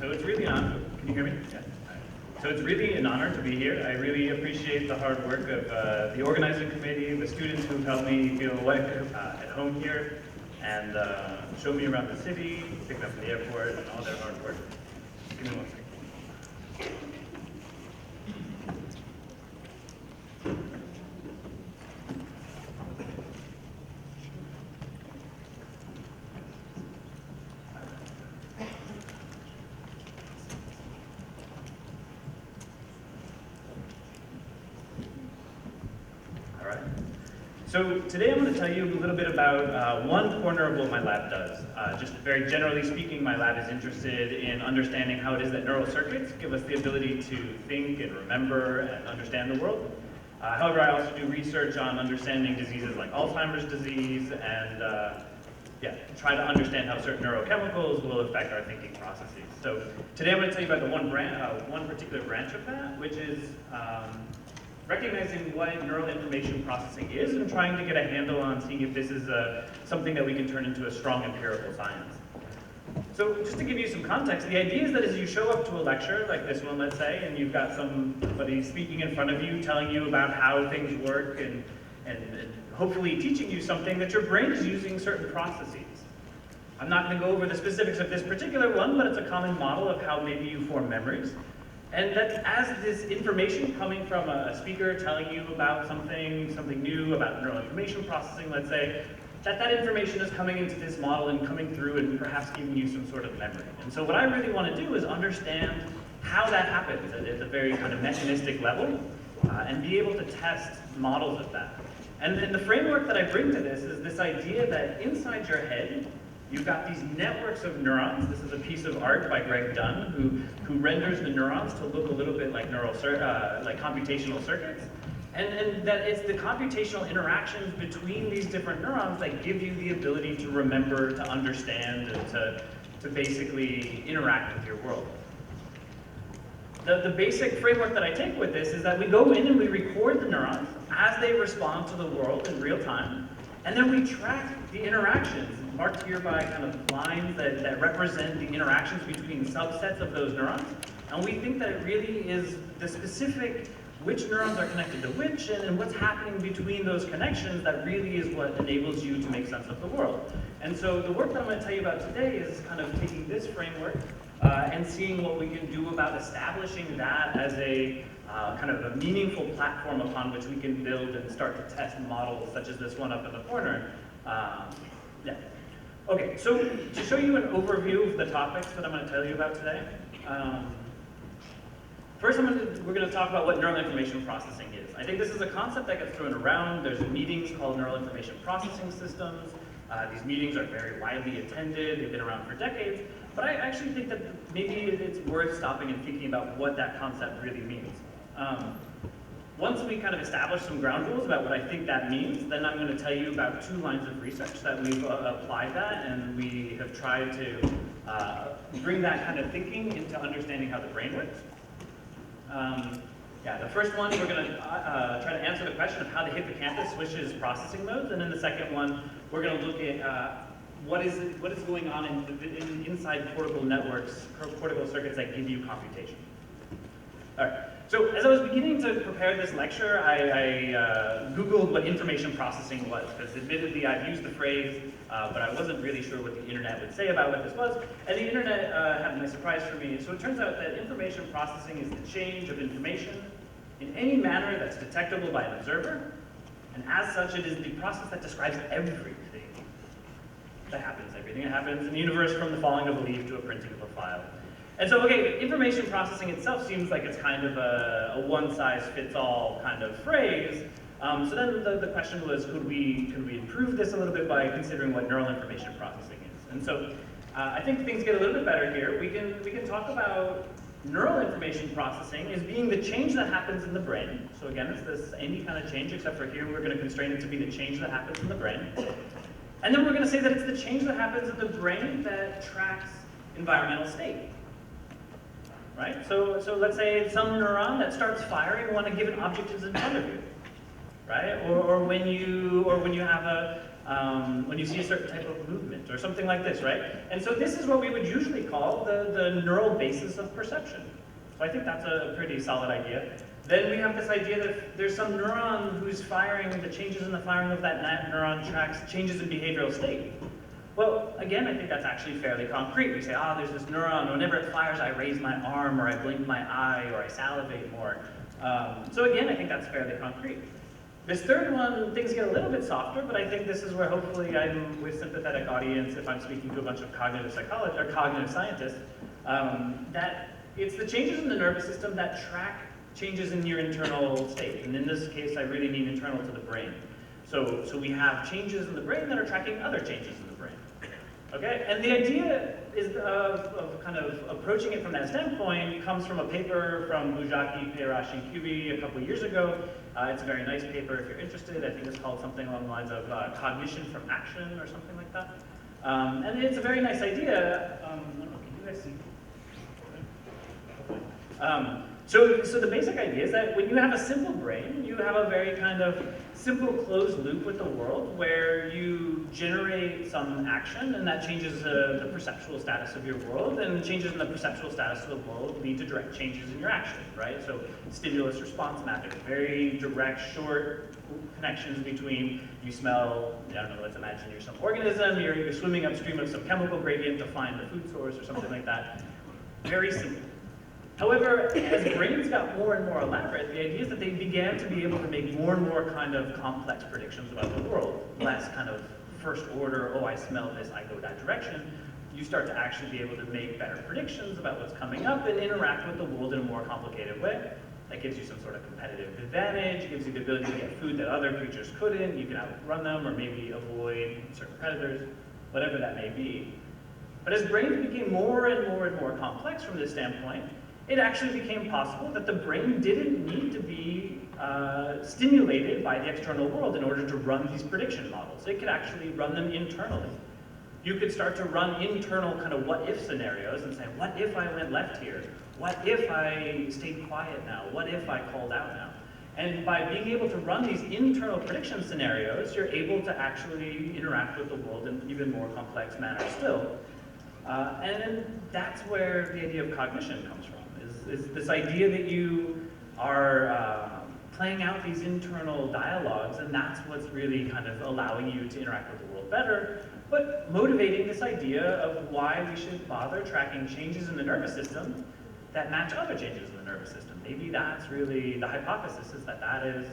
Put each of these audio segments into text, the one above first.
So it's really an honor. Can you hear me? Yeah. So it's really an honor to be here. I really appreciate the hard work of the organizing committee, the students who've helped me feel like at home here, and show me around the city, pick me up from the airport, and all their hard work. Give me 1 second. So today I'm going to tell you a little bit about one corner of what my lab does. Just very generally speaking, my lab is interested in understanding how it is that neural circuits give us the ability to think and remember and understand the world. However, I also do research on understanding diseases like Alzheimer's disease and try to understand how certain neurochemicals will affect our thinking processes. So today I'm going to tell you about the one particular branch of that, which is recognizing what neural information processing is and trying to get a handle on seeing if this is something that we can turn into a strong empirical science. So just to give you some context, the idea is that as you show up to a lecture like this one, let's say, and you've got somebody speaking in front of you telling you about how things work and hopefully teaching you something, that your brain is using certain processes. I'm not going to go over the specifics of this particular one, but it's a common model of how maybe you form memories. And that as this information coming from a speaker telling you about something new, about neural information processing, let's say, that information is coming into this model and coming through and perhaps giving you some sort of memory. And so what I really want to do is understand how that happens at a very kind of mechanistic level and be able to test models of that. And then the framework that I bring to this is this idea that inside your head, you've got these networks of neurons. This is a piece of art by Greg Dunn, who renders the neurons to look a little bit like like computational circuits. And that it's the computational interactions between these different neurons that give you the ability to remember, to understand, and to basically interact with your world. The basic framework that I take with this is that we go in and we record the neurons as they respond to the world in real time, and then we track the interactions, marked here by kind of lines that represent the interactions between subsets of those neurons. And we think that it really is the specific which neurons are connected to which and what's happening between those connections that really is what enables you to make sense of the world. And so the work that I'm going to tell you about today is kind of taking this framework and seeing what we can do about establishing that as a kind of a meaningful platform upon which we can build and start to test models such as this one up in the corner. Okay, so to show you an overview of the topics that I'm going to tell you about today, first we're going to talk about what neural information processing is. I think this is a concept that gets thrown around. There's meetings called neural information processing systems. These meetings are very widely attended. They've been around for decades. But I actually think that maybe it's worth stopping and thinking about what that concept really means. Once we kind of establish some ground rules about what I think that means, then I'm going to tell you about 2 lines of research that we've applied that, and we have tried to bring that kind of thinking into understanding how the brain works. The first one, we're going to try to answer the question of how the hippocampus switches processing modes, and then the second one, we're going to look at what is going on inside cortical networks, cortical circuits that give you computation. All right. So as I was beginning to prepare this lecture, I Googled what information processing was, because admittedly I've used the phrase, but I wasn't really sure what the internet would say about what this was, and the internet had a nice surprise for me. So it turns out that information processing is the change of information in any manner that's detectable by an observer, and as such it is the process that describes everything that happens, everything that happens in the universe from the falling of a leaf to a printing of a file. And so, okay, information processing itself seems like it's kind of a one-size-fits-all kind of phrase. So then the question was, could we improve this a little bit by considering what neural information processing is? And so I think things get a little bit better here. We can talk about neural information processing as being the change that happens in the brain. So again, it's this any kind of change, except for here we're going to constrain it to be the change that happens in the brain. And then we're going to say that it's the change that happens in the brain that tracks environmental state. Right? So let's say some neuron that starts firing when a given object is in front of you, right? Or when you have when you see a certain type of movement or something like this, right? And so this is what we would usually call the neural basis of perception. So I think that's a pretty solid idea. Then we have this idea that there's some neuron who's firing, the changes in the firing of that neuron tracks changes in behavioral state. Well, again, I think that's actually fairly concrete. We say, there's this neuron, whenever it fires, I raise my arm, or I blink my eye, or I salivate more. So again, I think that's fairly concrete. This third one, things get a little bit softer, but I think this is where hopefully I'm with sympathetic audience if I'm speaking to a bunch of cognitive psychologists or cognitive scientists, that it's the changes in the nervous system that track changes in your internal state. And in this case, I really mean internal to the brain. So we have changes in the brain that are tracking other changes in the brain. Okay, and the idea is of kind of approaching it from that standpoint comes from a paper from Bujaki, Peyrash, and Kubi a couple of years ago. It's a very nice paper if you're interested. I think it's called something along the lines of cognition from action or something like that. And it's a very nice idea. I don't know, can you guys see? So the basic idea is that when you have a simple brain, you have a very kind of simple closed loop with the world where you generate some action and that changes the perceptual status of your world, and changes in the perceptual status of the world lead to direct changes in your action, right? So stimulus response mapping, very direct, short connections between you smell, I don't know, let's imagine you're some organism, you're swimming upstream of some chemical gradient to find the food source or something like that. Very simple. However, as brains got more and more elaborate, the idea is that they began to be able to make more and more kind of complex predictions about the world, less kind of first order, I smell this, I go that direction. You start to actually be able to make better predictions about what's coming up and interact with the world in a more complicated way. That gives you some sort of competitive advantage, gives you the ability to get food that other creatures couldn't, you can outrun them or maybe avoid certain predators, whatever that may be. But as brains became more and more and more complex from this standpoint, it actually became possible that the brain didn't need to be stimulated by the external world in order to run these prediction models. It could actually run them internally. You could start to run internal kind of what-if scenarios and say, what if I went left here? What if I stayed quiet now? What if I called out now? And by being able to run these internal prediction scenarios, you're able to actually interact with the world in an even more complex manner still. And then that's where the idea of cognition comes from. Is this idea that you are playing out these internal dialogues, and that's what's really kind of allowing you to interact with the world better, but motivating this idea of why we should bother tracking changes in the nervous system that match other changes in the nervous system. Maybe that's really the hypothesis, is that that is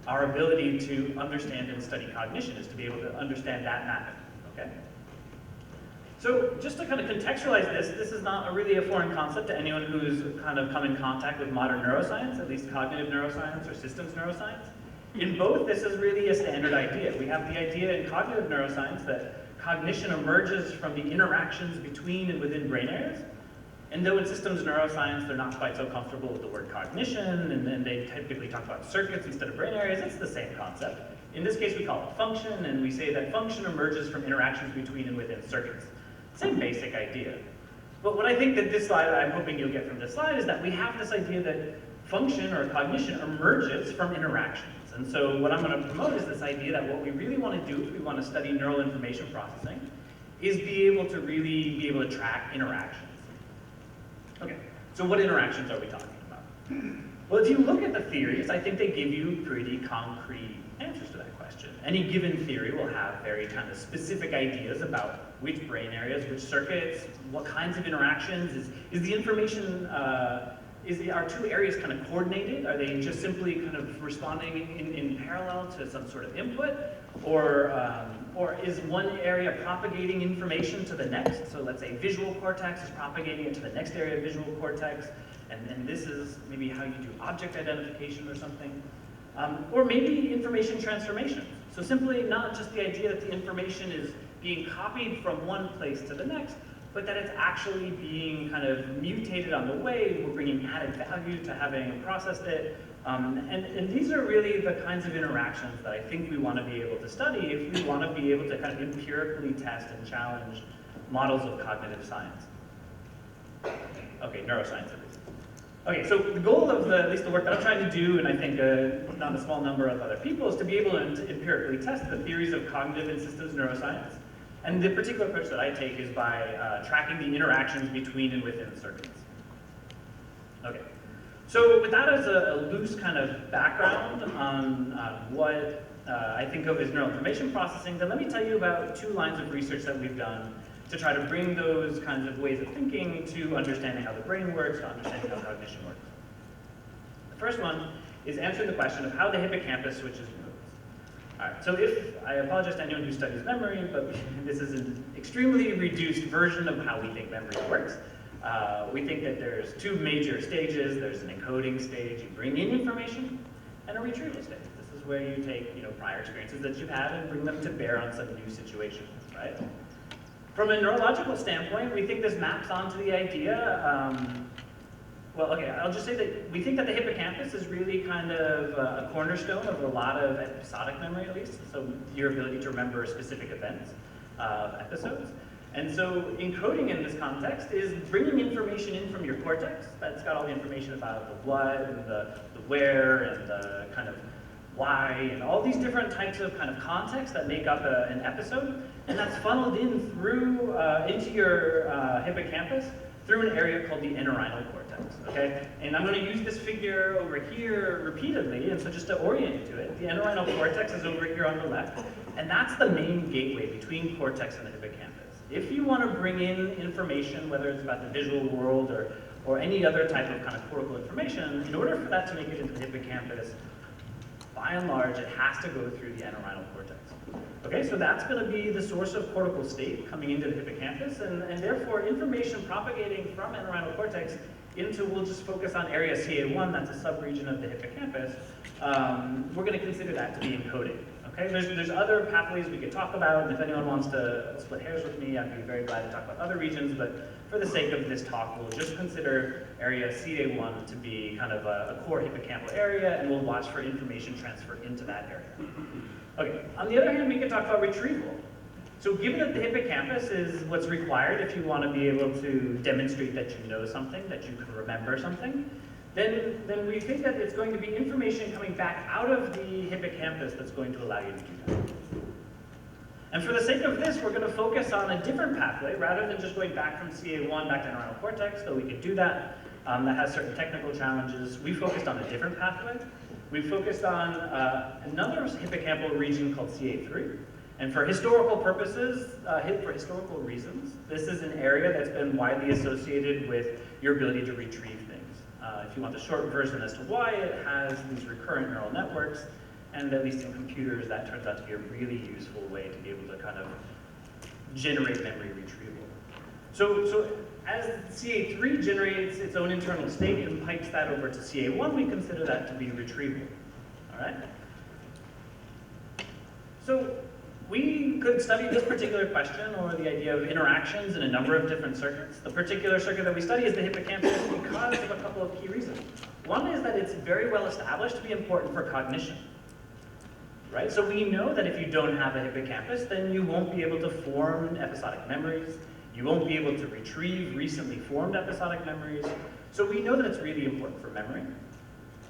our ability to understand and study cognition, is to be able to understand that mapping, okay? So just to kind of contextualize this is not really a foreign concept to anyone who's kind of come in contact with modern neuroscience, at least cognitive neuroscience or systems neuroscience. In both, this is really a standard idea. We have the idea in cognitive neuroscience that cognition emerges from the interactions between and within brain areas. And though in systems neuroscience, they're not quite so comfortable with the word cognition, and then they typically talk about circuits instead of brain areas, it's the same concept. In this case, we call it function, and we say that function emerges from interactions between and within circuits. Same basic idea. But what I think that this slide, I'm hoping you'll get from this slide, is that we have this idea that function or cognition emerges from interactions. And so what I'm going to promote is this idea that what we really want to do if we want to study neural information processing is be able to track interactions. Okay, so what interactions are we talking about? Well, if you look at the theories, I think they give you pretty concrete answers to that question. Any given theory will have very kind of specific ideas about which brain areas, which circuits, what kinds of interactions. Is the information, are two areas kind of coordinated? Are they just simply kind of responding in parallel to some sort of input? Or is one area propagating information to the next? So let's say visual cortex is propagating it to the next area of visual cortex, and this is maybe how you do object identification or something. Or maybe information transformation. So simply not just the idea that the information is being copied from one place to the next, but that it's actually being kind of mutated on the way. We're bringing added value to having processed it. And these are really the kinds of interactions that I think we want to be able to study if we want to be able to kind of empirically test and challenge models of cognitive science. Okay, neuroscience at least. Okay, so the goal of at least the work that I'm trying to do, and I think not a small number of other people, is to be able to empirically test the theories of cognitive and systems neuroscience. And the particular approach that I take is by tracking the interactions between and within circuits. Okay, so with that as a loose kind of background on what I think of as neural information processing, then let me tell you about 2 lines of research that we've done to try to bring those kinds of ways of thinking to understanding how the brain works, to understanding how cognition works. The first one is answering the question of how the hippocampus switches modes. All right, so I apologize to anyone who studies memory, but this is an extremely reduced version of how we think memory works. We think that there's 2 major stages. There's an encoding stage, you bring in information, and a retrieval stage. This is where you take prior experiences that you've had and bring them to bear on some new situation, right? From a neurological standpoint, we think this maps onto the idea, well, okay, I'll just say that we think that the hippocampus is really kind of a cornerstone of a lot of episodic memory, at least, so your ability to remember specific events, episodes. And so encoding in this context is bringing information in from your cortex that's got all the information about the what and the where and the kind of why and all these different types of kind of context that make up an episode, and that's funneled in through into your hippocampus through an area called the entorhinal cortex, okay? And I'm going to use this figure over here repeatedly, and so just to orient you to it, the entorhinal cortex is over here on the left, and that's the main gateway between cortex and the hippocampus. If you want to bring in information, whether it's about the visual world or any other type of kind of cortical information, in order for that to make it into the hippocampus, by and large, it has to go through the entorhinal cortex. Okay, so that's going to be the source of cortical state coming into the hippocampus, and therefore information propagating from entorhinal cortex into, we'll just focus on area CA1, that's a subregion of the hippocampus, we're going to consider that to be encoding. Okay, there's other pathways we could talk about, and if anyone wants to split hairs with me, I'd be very glad to talk about other regions, but for the sake of this talk, we'll just consider area CA1 to be kind of a core hippocampal area, and we'll watch for information transfer into that area. Okay, on the other hand, we can talk about retrieval. So given that the hippocampus is what's required if you want to be able to demonstrate that you know something, that you can remember something, then we think that it's going to be information coming back out of the hippocampus that's going to allow you to do that. And for the sake of this, we're going to focus on a different pathway, rather than just going back from CA1 back to entorhinal cortex, though we could do that. That has certain technical challenges. We focused on a different pathway. We focused on another hippocampal region called CA3. And for historical purposes, for historical reasons, this is an area that's been widely associated with your ability to retrieve things. If you want the short version as to why, it has these recurrent neural networks, and at least in computers, that turns out to be a really useful way to be able to kind of generate memory retrieval. So as CA3 generates its own internal state and pipes that over to CA1, we consider that to be retrieval. All right? So we could study this particular question, or the idea of interactions, in a number of different circuits. The particular circuit that we study is the hippocampus because of a couple of key reasons. One is that it's very well established to be important for cognition. Right? So we know that if you don't have a hippocampus, then you won't be able to form episodic memories. You won't be able to retrieve recently formed episodic memories. So we know that it's really important for memory.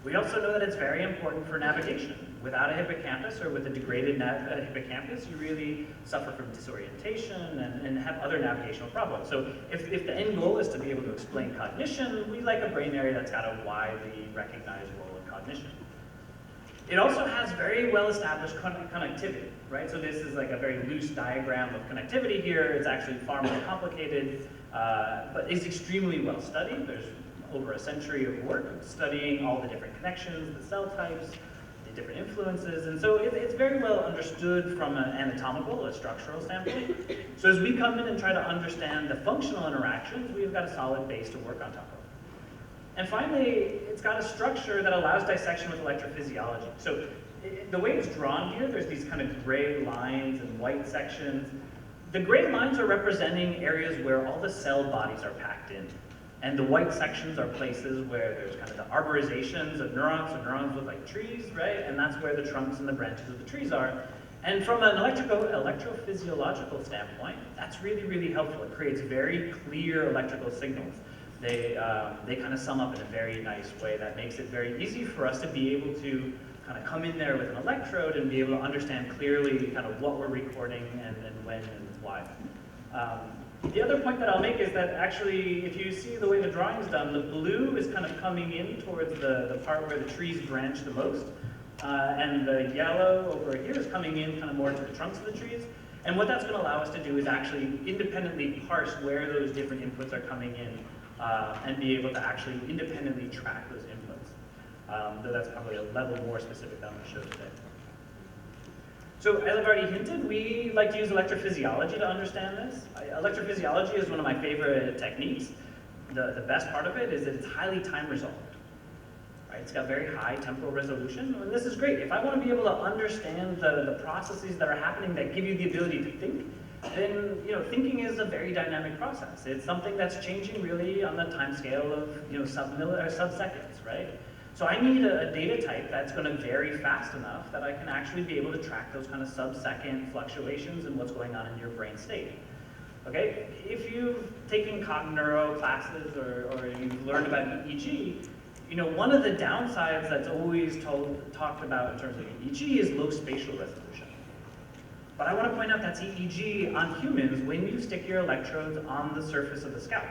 We also know that it's very important for navigation. Without a hippocampus, or with a degraded hippocampus, you really suffer from disorientation and have other navigational problems. So if the end goal is to be able to explain cognition, we like a brain area that's got a widely recognized role in cognition. It also has very well-established connectivity, right? So this is like a very loose diagram of connectivity here. It's actually far more complicated, but it's extremely well studied. There's over a century of work studying all the different connections, the cell types, the different influences, and so it's very well understood from an anatomical, a structural standpoint. So as we come in and try to understand the functional interactions, we've got a solid base to work on top of. And finally, it's got a structure that allows dissection with electrophysiology. So the way it's drawn here, there's these kind of gray lines and white sections. The gray lines are representing areas where all the cell bodies are packed in. And the white sections are places where there's kind of the arborizations of neurons, so neurons look like trees, right? And that's where the trunks and the branches of the trees are. And from an electrophysiological standpoint, that's really, really helpful. It creates very clear electrical signals they kind of sum up in a very nice way that makes it very easy for us to be able to kind of come in there with an electrode and be able to understand clearly kind of what we're recording and when and why. The other point that I'll make is that actually, if you see the way the drawing is done, the blue is kind of coming in towards the part where the trees branch the most, and the yellow over here is coming in kind of more to the trunks of the trees. And what that's going to allow us to do is actually independently parse where those different inputs are coming in, and be able to actually independently track those inputs. Though that's probably a level more specific than I'm going to show today. So as I've already hinted, we like to use electrophysiology to understand this. Electrophysiology is one of my favorite techniques. The best part of it is that it's highly time resolved. Right? It's got very high temporal resolution, and this is great. If I want to be able to understand the processes that are happening that give you the ability to think, then thinking is a very dynamic process. It's something that's changing really on the time scale of sub-seconds, right? So I need a data type that's going to vary fast enough that I can actually be able to track those kind of sub-second fluctuations and what's going on in your brain state. Okay, if you've taken neuro classes or you've learned about EEG, one of the downsides that's always talked about in terms of EEG is low spatial resolution. But I want to point out that's EEG on humans when you stick your electrodes on the surface of the scalp.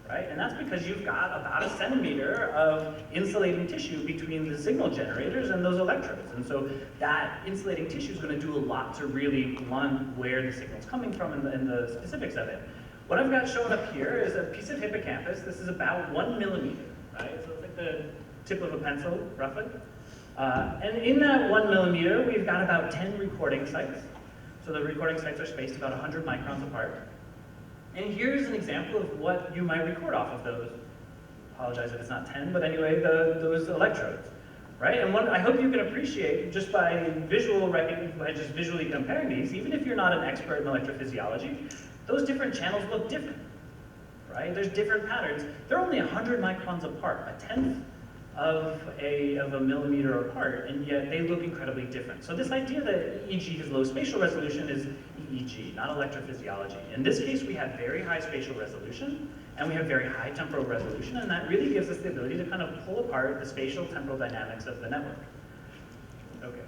Right? And that's because you've got about 1 centimeter of insulating tissue between the signal generators and those electrodes. And so that insulating tissue is going to do a lot to really blunt where the signal's coming from and the specifics of it. What I've got shown up here is a piece of hippocampus. This is about 1 millimeter, right? So it's like the tip of a pencil, roughly. And in that 1 millimeter, we've got about 10 recording sites. So the recording sites are spaced about 100 microns apart. And here's an example of what you might record off of those. Apologize if it's not 10, but anyway, those electrodes, right? And I hope you can appreciate just by visually comparing these, even if you're not an expert in electrophysiology, those different channels look different, right? There's different patterns. They're only 100 microns apart, a tenth of a millimeter apart, and yet they look incredibly different. So this idea that EEG has low spatial resolution is EEG, not electrophysiology. In this case, we have very high spatial resolution, and we have very high temporal resolution, and that really gives us the ability to kind of pull apart the spatial temporal dynamics of the network. Okay.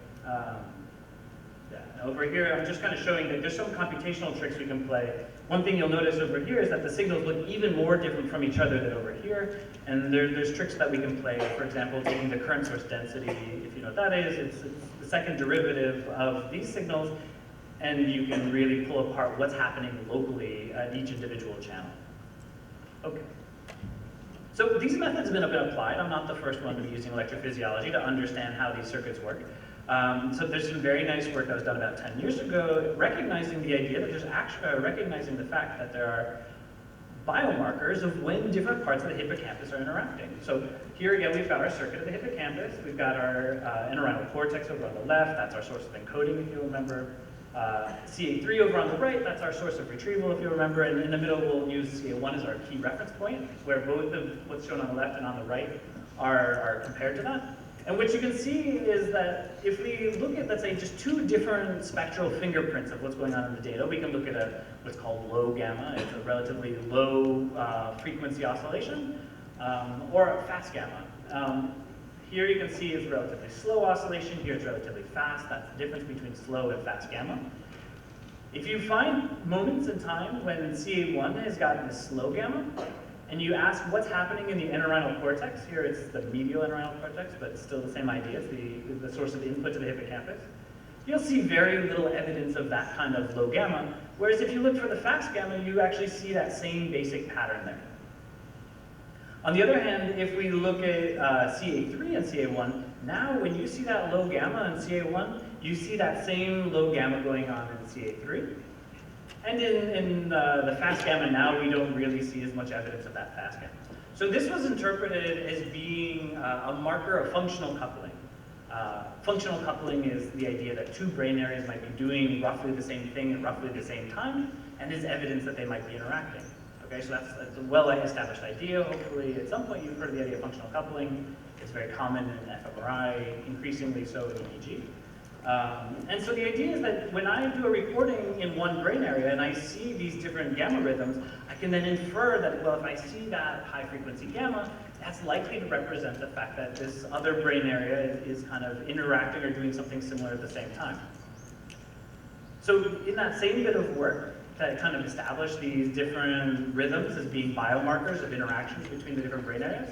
Over here, I'm just kind of showing that there's some computational tricks we can play. One thing you'll notice over here is that the signals look even more different from each other than over here, and there's tricks that we can play. For example, taking the current source density, if you know what that is, it's the second derivative of these signals, and you can really pull apart what's happening locally at each individual channel. Okay. So these methods have been applied. I'm not the first one to be using electrophysiology to understand how these circuits work. So there's some very nice work that was done about 10 years ago, recognizing the idea that there's actually recognizing the fact that there are biomarkers of when different parts of the hippocampus are interacting. So here again, we've got our circuit of the hippocampus. We've got our entorhinal cortex over on the left. That's our source of encoding, if you remember. CA3 over on the right, that's our source of retrieval, if you remember. And in the middle, we'll use CA1 as our key reference point, where both of what's shown on the left and on the right are compared to that. And what you can see is that if we look at, let's say, just two different spectral fingerprints of what's going on in the data, we can look at what's called low gamma. It's a relatively low frequency oscillation, or fast gamma. Here you can see it's relatively slow oscillation. Here it's relatively fast. That's the difference between slow and fast gamma. If you find moments in time when CA1 has gotten this slow gamma, and you ask what's happening in the entorhinal cortex, here it's the medial entorhinal cortex, but it's still the same idea, it's the source of input to the hippocampus, you'll see very little evidence of that kind of low gamma, whereas if you look for the fast gamma, you actually see that same basic pattern there. On the other hand, if we look at CA3 and CA1, now when you see that low gamma in CA1, you see that same low gamma going on in CA3. And in the fast gamma now, we don't really see as much evidence of that fast gamma. So this was interpreted as being a marker of functional coupling. Functional coupling is the idea that two brain areas might be doing roughly the same thing at roughly the same time, and is evidence that they might be interacting. Okay, so that's a well-established idea. Hopefully, at some point, you've heard of the idea of functional coupling. It's very common in fMRI, increasingly so in EEG. And so the idea is that when I do a recording in one brain area and I see these different gamma rhythms, I can then infer that, well, if I see that high frequency gamma, that's likely to represent the fact that this other brain area is kind of interacting or doing something similar at the same time. So in that same bit of work that kind of established these different rhythms as being biomarkers of interactions between the different brain areas,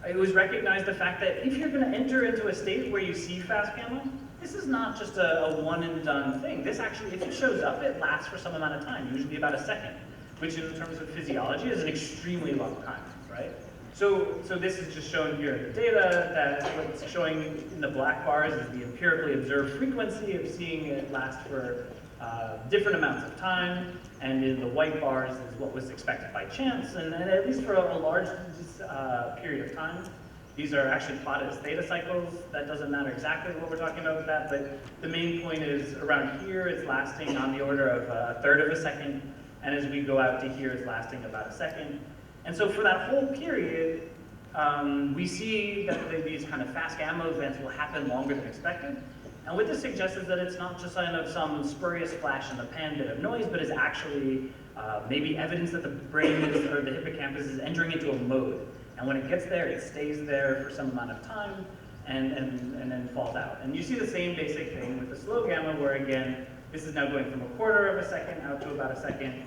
it was recognized the fact that if you're going to enter into a state where you see fast gamma, this is not just a one and done thing. This actually, if it shows up, it lasts for some amount of time, usually about a second, which in terms of physiology is an extremely long time, right? So this is just shown here in the data, that what's showing in the black bars is the empirically observed frequency of seeing it last for different amounts of time, and in the white bars is what was expected by chance, and at least for a large period of time. These are actually plotted as theta cycles. That doesn't matter exactly what we're talking about with that, but the main point is around here it's lasting on the order of a third of a second, and as we go out to here it's lasting about a second. And so for that whole period, we see that these kind of fast gamma events will happen longer than expected. And what this suggests is that it's not just kind of some spurious flash in the pan bit of noise, but is actually maybe evidence that the brain is, or the hippocampus is entering into a mode. And when it gets there, it stays there for some amount of time and then falls out. And you see the same basic thing with the slow gamma, where again, this is now going from a quarter of a second out to about a second.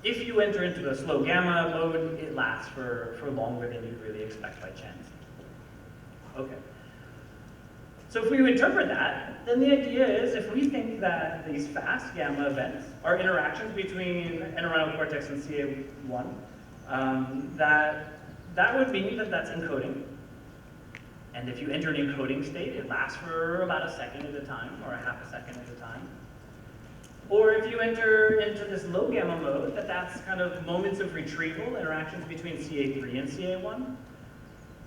If you enter into the slow gamma mode, it lasts for longer than you'd really expect by chance. Okay. So if we interpret that, then the idea is if we think that these fast gamma events are interactions between entorhinal cortex and CA1, that would mean that that's encoding. And if you enter an encoding state, it lasts for about a second at a time, or a half a second at a time. Or if you enter into this low gamma mode, that's kind of moments of retrieval, interactions between CA3 and CA1.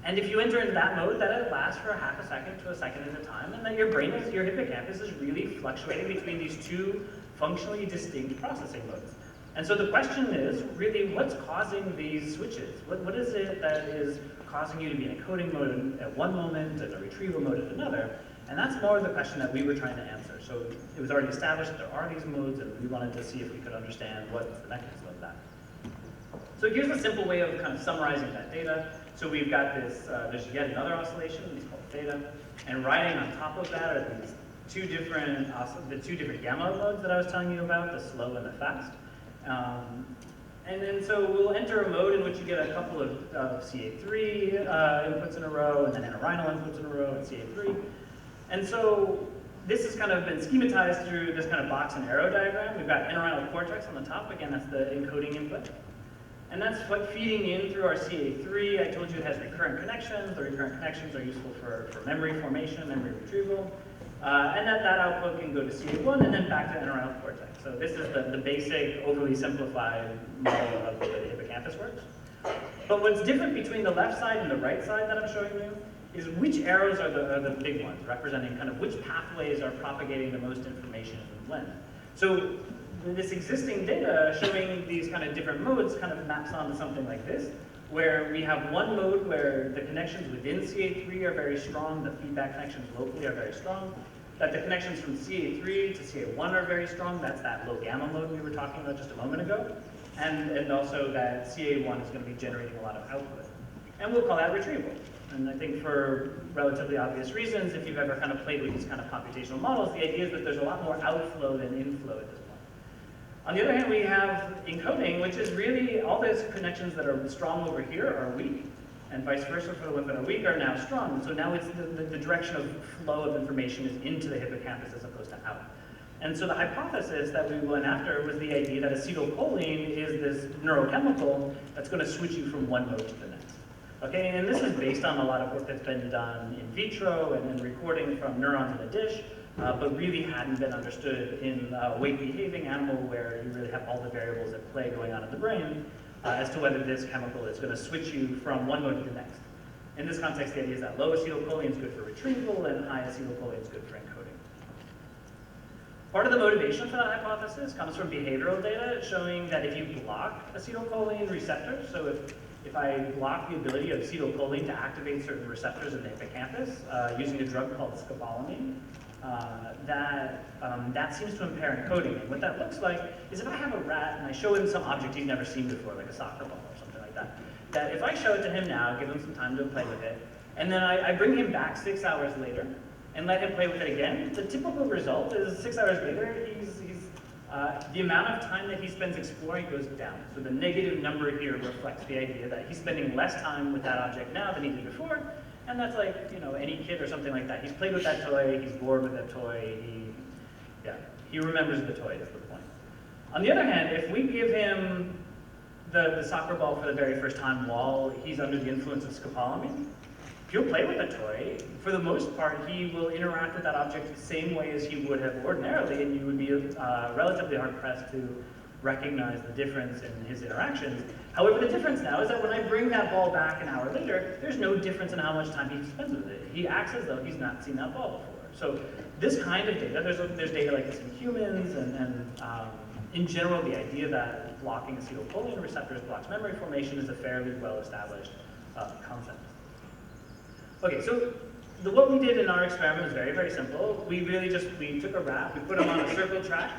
And if you enter into that mode, that it lasts for a half a second to a second at a time, and that your brain, your hippocampus is really fluctuating between these two functionally distinct processing modes. And so the question is, really, what's causing these switches? What is it that is causing you to be in encoding mode at one moment and a retrieval mode at another? And that's more the question that we were trying to answer. So it was already established that there are these modes, and we wanted to see if we could understand what's the mechanism of that. So here's a simple way of kind of summarizing that data. So we've got this, there's yet another oscillation, it's called theta, and riding on top of that are these two different gamma modes that I was telling you about, the slow and the fast. And then so we'll enter a mode in which you get a couple of CA3 inputs in a row, and then entorhinal inputs in a row, and CA3. And so this has kind of been schematized through this kind of box and arrow diagram. We've got entorhinal cortex on the top, again, that's the encoding input. And that's what feeding in through our CA3. I told you it has recurrent connections. The recurrent connections are useful for memory formation, memory retrieval. And that output can go to CA1 and then back to entorhinal cortex. So this is the basic, overly simplified model of the way the hippocampus works. But what's different between the left side and the right side that I'm showing you is which arrows are the big ones, representing kind of which pathways are propagating the most information in the blend. So this existing data showing these kind of different modes kind of maps onto something like this, where we have one mode where the connections within CA3 are very strong, the feedback connections locally are very strong, that the connections from CA3 to CA1 are very strong, that's that low gamma mode we were talking about just a moment ago, and also that CA1 is going to be generating a lot of output. And we'll call that retrieval. And I think for relatively obvious reasons, if you've ever kind of played with these kind of computational models, the idea is that there's a lot more outflow than inflow at this point. On the other hand, we have encoding, which is really all those connections that are strong over here are weak, and vice versa for the ones that are weak are now strong. So now it's the direction of flow of information is into the hippocampus as opposed to out. And so the hypothesis that we went after was the idea that acetylcholine is this neurochemical that's going to switch you from one mode to the next. Okay, and this is based on a lot of work that's been done in vitro and in recording from neurons in a dish, but really hadn't been understood in a weight-behaving animal where you really have all the variables at play going on in the brain as to whether this chemical is going to switch you from one mode to the next. In this context, the idea is that low acetylcholine is good for retrieval and high acetylcholine is good for encoding. Part of the motivation for that hypothesis comes from behavioral data showing that if you block acetylcholine receptors, so if I block the ability of acetylcholine to activate certain receptors in the hippocampus using a drug called scopolamine, that seems to impair encoding. And what that looks like is if I have a rat and I show him some object he's never seen before, like a soccer ball or something like that, that if I show it to him now, give him some time to play with it, and then I bring him back 6 hours later and let him play with it again, the typical result is 6 hours later, the amount of time that he spends exploring goes down. So the negative number here reflects the idea that he's spending less time with that object now than he did before, and that's like, you know, any kid or something like that. He's played with that toy, he's bored with that toy, he remembers the toy, is the point. On the other hand, if we give him the soccer ball for the very first time while he's under the influence of scopolamine, he'll play with the toy. For the most part, he will interact with that object the same way as he would have ordinarily, and you would be relatively hard-pressed to recognize the difference in his interactions. However, the difference now is that when I bring that ball back an hour later, there's no difference in how much time he spends with it. He acts as though he's not seen that ball before. So this kind of data, there's data like this in humans, and in general, the idea that blocking acetylcholine receptors blocks memory formation is a fairly well-established concept. Okay, so what we did in our experiment was very, very simple. We took a rat, we put him on a circle track.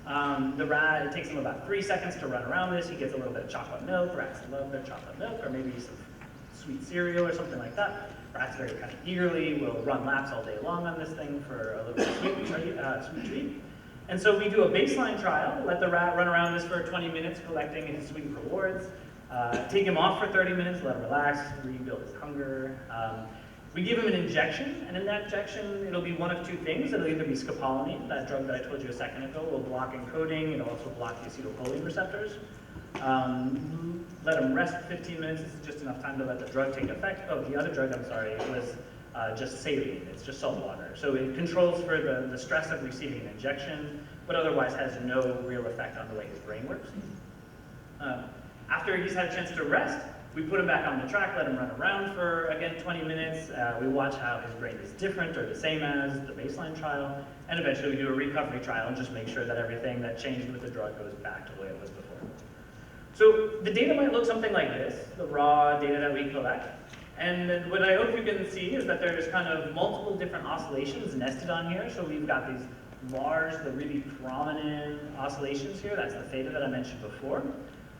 The rat, it takes him about 3 seconds to run around this. He gets a little bit of chocolate milk. Rats love their chocolate milk, or maybe some sweet cereal or something like that. Rats very kind of eagerly will run laps all day long on this thing for a little sweet treat. And so we do a baseline trial, let the rat run around this for 20 minutes collecting his sweet rewards, take him off for 30 minutes, let him relax, rebuild his hunger. We give him an injection, and in that injection, it'll be one of two things. It'll either be scopolamine, that drug that I told you a second ago, will block encoding. It'll also block the acetylcholine receptors. Let him rest for 15 minutes. This is just enough time to let the drug take effect. Oh, the other drug, I'm sorry, was just saline. It's just salt water. So it controls for the stress of receiving an injection, but otherwise has no real effect on the way his brain works. After he's had a chance to rest, we put him back on the track, let him run around for, again, 20 minutes. We watch how his brain is different or the same as the baseline trial. And eventually we do a recovery trial and just make sure that everything that changed with the drug goes back to the way it was before. So the data might look something like this, the raw data that we collect. And what I hope you can see is that there's kind of multiple different oscillations nested on here. So we've got these large, the really prominent oscillations here. That's the theta that I mentioned before.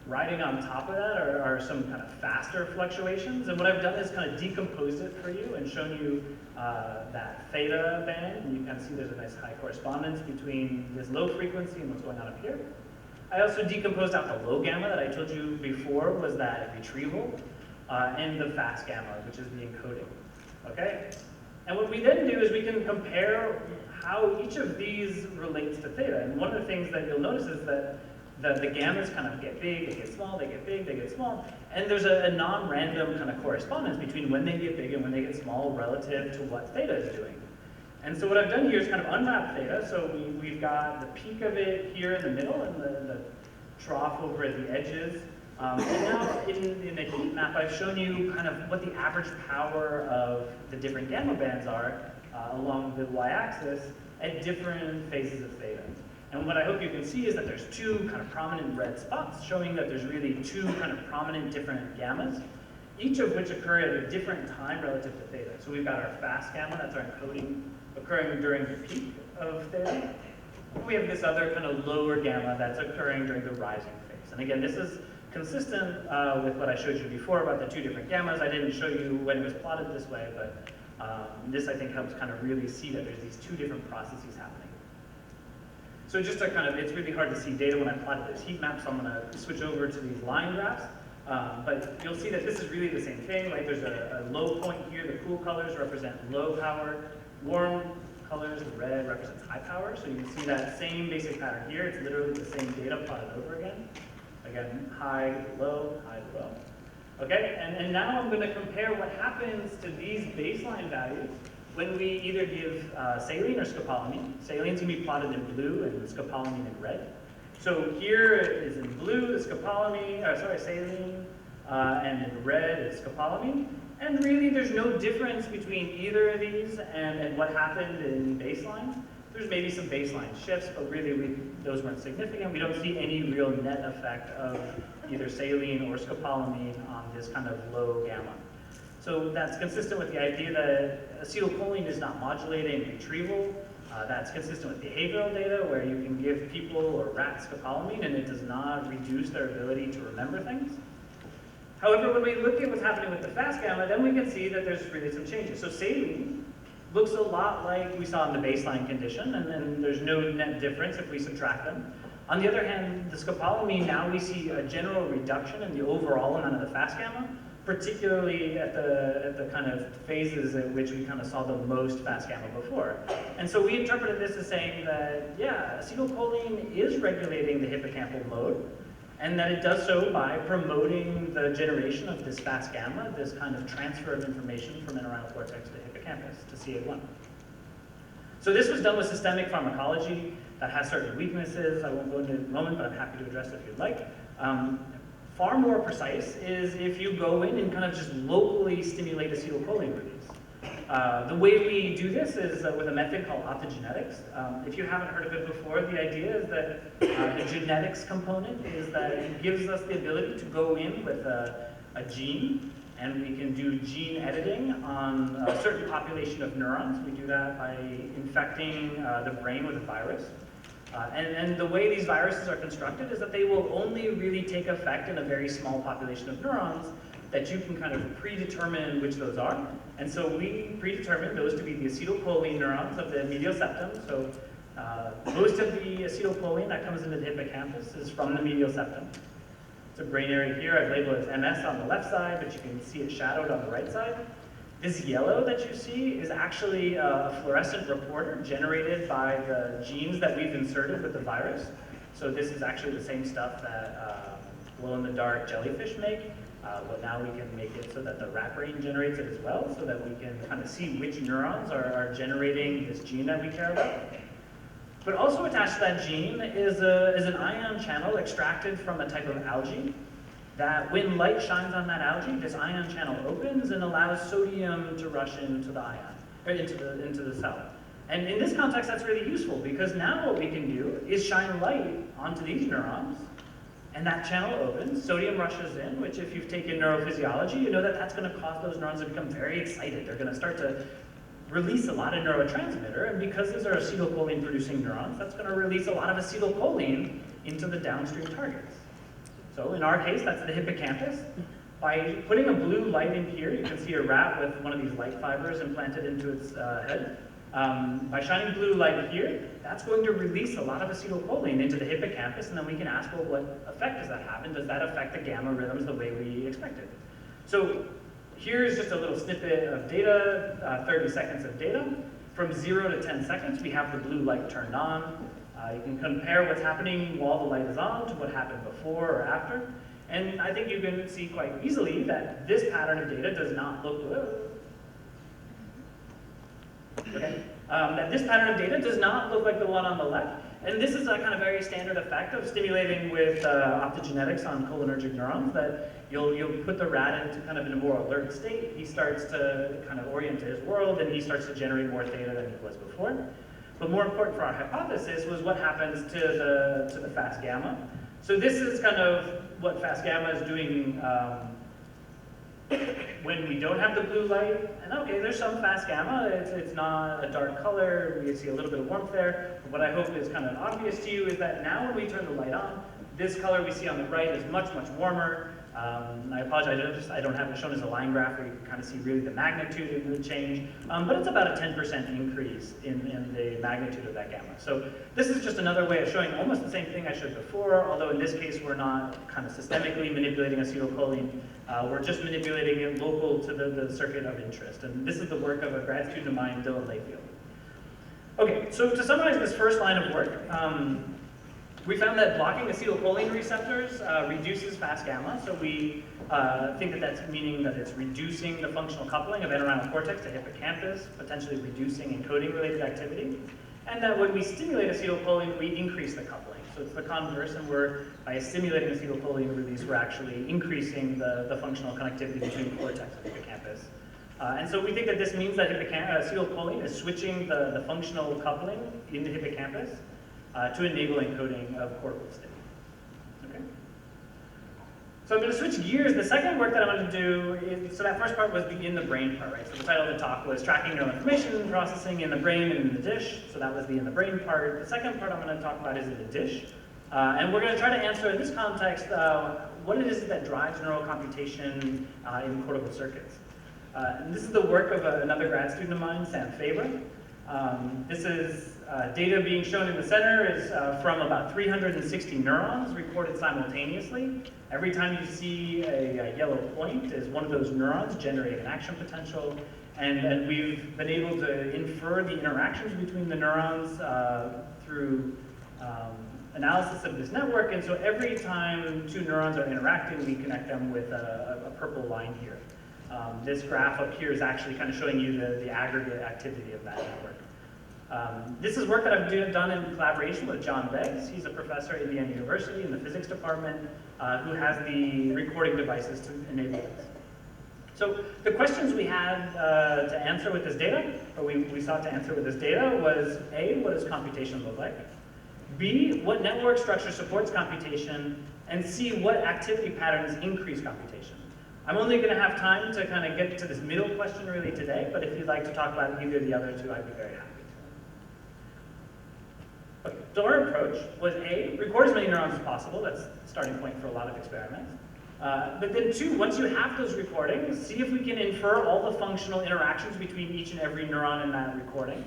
Riding on top of that are some kind of faster fluctuations. And what I've done is kind of decomposed it for you and shown you that theta band. And you kind of see there's a nice high correspondence between this low frequency and what's going on up here. I also decomposed out the low gamma that I told you before was that retrieval, and the fast gamma, which is the encoding. Okay? And what we then do is we can compare how each of these relates to theta. And one of the things that you'll notice is that the gammas kind of get big, they get small, they get big, they get small, and there's a non-random kind of correspondence between when they get big and when they get small relative to what theta is doing. And so what I've done here is kind of unwrap theta, so we've got the peak of it here in the middle and the trough over at the edges. And now in the heat map, I've shown you kind of what the average power of the different gamma bands are along the y-axis at different phases of theta. And what I hope you can see is that there's two kind of prominent red spots showing that there's really two kind of prominent different gammas, each of which occur at a different time relative to theta. So we've got our fast gamma, that's our encoding, occurring during the peak of theta. And we have this other kind of lower gamma that's occurring during the rising phase. And again, this is consistent with what I showed you before about the two different gammas. I didn't show you when it was plotted this way, but this I think helps kind of really see that there's these two different processes happening. So just to kind of, it's really hard to see data when I plotted this heat map, so I'm going to switch over to these line graphs. But you'll see that this is really the same thing. Like there's a low point here. The cool colors represent low power. Warm colors, the red, represents high power. So you can see that same basic pattern here. It's literally the same data plotted over again. Again, high to low, high to low. Okay, and now I'm going to compare what happens to these baseline values when we either give saline or scopolamine. Saline's going to be plotted in blue and scopolamine in red. So here is in blue the saline, and in red is scopolamine. And really there's no difference between either of these and what happened in baseline. There's maybe some baseline shifts, but really those weren't significant. We don't see any real net effect of either saline or scopolamine on this kind of low gamma. So that's consistent with the idea that acetylcholine is not modulating retrieval. That's consistent with behavioral data, where you can give people or rats scopolamine and it does not reduce their ability to remember things. However, when we look at what's happening with the fast gamma, then we can see that there's really some changes. So saline looks a lot like we saw in the baseline condition, and then there's no net difference if we subtract them. On the other hand, the scopolamine, now we see a general reduction in the overall amount of the fast gamma, particularly at the kind of phases at which we kind of saw the most fast gamma before. And so we interpreted this as saying that, yeah, acetylcholine is regulating the hippocampal mode, and that it does so by promoting the generation of this fast gamma, this kind of transfer of information from entorhinal cortex to hippocampus, to CA1. So this was done with systemic pharmacology that has certain weaknesses. I won't go into it in a moment, but I'm happy to address it if you'd like. Far more precise is if you go in and kind of just locally stimulate acetylcholine release. The way we do this is with a method called optogenetics. If you haven't heard of it before, the idea is that the genetics component is that it gives us the ability to go in with a gene, and we can do gene editing on a certain population of neurons. We do that by infecting the brain with a virus. And the way these viruses are constructed is that they will only really take effect in a very small population of neurons that you can kind of predetermine which those are. And so we predetermine those to be the acetylcholine neurons of the medial septum. So most of the acetylcholine that comes into the hippocampus is from the medial septum. It's a brain area here. I've labeled it as MS on the left side, but you can see it shadowed on the right side. This yellow that you see is actually a fluorescent reporter generated by the genes that we've inserted with the virus. So this is actually the same stuff that glow-in-the-dark jellyfish make, but now we can make it so that the rat brain generates it as well, so that we can kind of see which neurons are generating this gene that we care about. But also attached to that gene is an ion channel extracted from a type of algae that when light shines on that algae, this ion channel opens and allows sodium to rush into the ion, or into the cell. And in this context, that's really useful, because now what we can do is shine light onto these neurons, and that channel opens, sodium rushes in, which if you've taken neurophysiology, you know that that's going to cause those neurons to become very excited. They're going to start to release a lot of neurotransmitter, and because these are acetylcholine-producing neurons, that's going to release a lot of acetylcholine into the downstream targets. So in our case, that's the hippocampus. By putting a blue light in here, you can see a rat with one of these light fibers implanted into its head. By shining blue light here, that's going to release a lot of acetylcholine into the hippocampus, and then we can ask, well, what effect does that have? And does that affect the gamma rhythms the way we expected? So here's just a little snippet of data, 30 seconds of data. From 0 to 10 seconds, we have the blue light turned on. You can compare what's happening while the light is on to what happened before or after. And I think you can see quite easily that this pattern of data does not look that this pattern of data does not look like the one on the left. And this is a kind of very standard effect of stimulating with optogenetics on cholinergic neurons, that you'll put the rat into kind of in a more alert state. He starts to kind of orient to his world, and he starts to generate more data than he was before. But more important for our hypothesis was what happens to the fast gamma. So this is kind of what fast gamma is doing when we don't have the blue light. And okay, there's some fast gamma. It's not a dark color. We see a little bit of warmth there. But what I hope is kind of obvious to you is that now when we turn the light on, this color we see on the right is much, much warmer. I apologize, I don't have it shown as a line graph where you can kind of see really the magnitude of the change, but it's about a 10% increase in the magnitude of that gamma. So this is just another way of showing almost the same thing I showed before, although in this case we're not kind of systemically manipulating acetylcholine, we're just manipulating it local to the circuit of interest. And this is the work of a grad student of mine, Dylan Layfield. Okay, so to summarize this first line of work, we found that blocking acetylcholine receptors reduces fast gamma, so we think that that's meaning that it's reducing the functional coupling of entorhinal cortex to hippocampus, potentially reducing encoding-related activity, and that when we stimulate acetylcholine, we increase the coupling. So it's the converse, and by stimulating acetylcholine release, we're actually increasing the functional connectivity between cortex and hippocampus. And so we think that this means that acetylcholine is switching the functional coupling in the hippocampus to enable encoding of cortical state. Okay. So I'm going to switch gears. The second work that I'm going to do is, so that first part was the in the brain part, right? So the title of the talk was tracking neural information, processing in the brain and in the dish. So that was the in the brain part. The second part I'm going to talk about is in the dish. And we're going to try to answer in this context what it is that drives neural computation in cortical circuits. And this is the work of another grad student of mine, Sam Faber. This is data being shown in the center is from about 360 neurons recorded simultaneously. Every time you see a yellow point is one of those neurons generating an action potential. And we've been able to infer the interactions between the neurons through analysis of this network. And so every time two neurons are interacting, we connect them with a purple line here. This graph up here is actually kind of showing you the aggregate activity of that network. This is work that I've done in collaboration with John Beggs. He's a professor at Indiana University in the physics department who has the recording devices to enable this. So the questions we had to answer with this data, or we sought to answer with this data, was A, what does computation look like? B, what network structure supports computation? And C, what activity patterns increase computation? I'm only going to have time to kind of get to this middle question really today, but if you'd like to talk about either of the other two, I'd be very happy to. Okay, so our approach was A, record as many neurons as possible. That's the starting point for a lot of experiments. But then two, once you have those recordings, see if we can infer all the functional interactions between each and every neuron in that recording.